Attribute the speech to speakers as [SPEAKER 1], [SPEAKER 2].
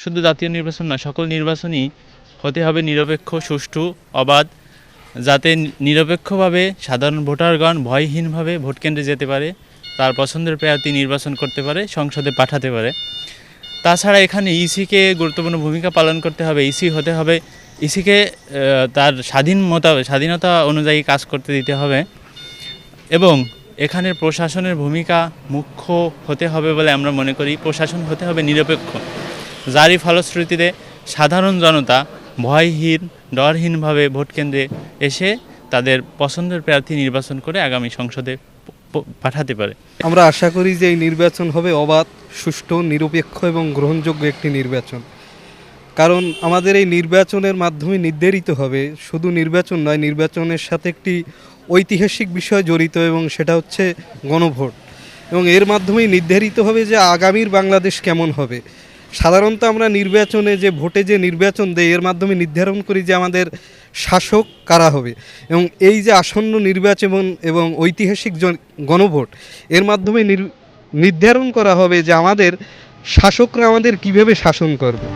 [SPEAKER 1] শুধু জাতীয় নির্বাচন না, সকল নির্বাচনই হতে হবে নিরপেক্ষ, সুষ্ঠু, অবাধ, যাতে নিরপেক্ষভাবে সাধারণ ভোটারগণ ভয়হীনভাবে ভোট কেন্দ্রে যেতে পারে, তার পছন্দের প্রার্থী নির্বাচন করতে পারে, সংসদে পাঠাতে পারে। তাছাড়া এখানে ইসিকে গুরুত্বপূর্ণ ভূমিকা পালন করতে হবে। ইসি হতে হবে, ইসিকে তার স্বাধীনতা অনুযায়ী কাজ করতে দিতে হবে এবং এখানের প্রশাসনের ভূমিকা মুখ্য হতে হবে বলে আমরা মনে করি। প্রশাসন হতে হবে নিরপেক্ষ, যারই ফলশ্রুতিতে সাধারণ জনতা ভয়হীন, ডরহীনভাবে ভোট কেন্দ্রে এসে তাদের পছন্দের প্রার্থী নির্বাচন করে আগামী সংসদে পাঠাতে পারে।
[SPEAKER 2] আমরা আশা করি যে এই নির্বাচন হবে অবাধ, সুষ্ঠু, নিরপেক্ষ এবং গ্রহণযোগ্য একটি নির্বাচন। কারণ আমাদের এই নির্বাচনের মাধ্যমে নির্ধারিত হবে, শুধু নির্বাচন নয়, নির্বাচনের সাথে একটি ঐতিহাসিক বিষয় জড়িত এবং সেটা হচ্ছে গণভোট। এবং এর মাধ্যমেই নির্ধারিত হবে যে আগামীর বাংলাদেশ কেমন হবে। সাধারণত আমরা নির্বাচনে যে ভোটে যে নির্বাচন দেয় এর মাধ্যমে নির্ধারণ করি যে আমাদের শাসক কারা হবে, এবং এই যে আসন্ন নির্বাচন এবং ঐতিহাসিক গণভোট এর মাধ্যমে নির্ধারণ করা হবে যে আমাদের শাসকরা আমাদের কীভাবে শাসন করবে।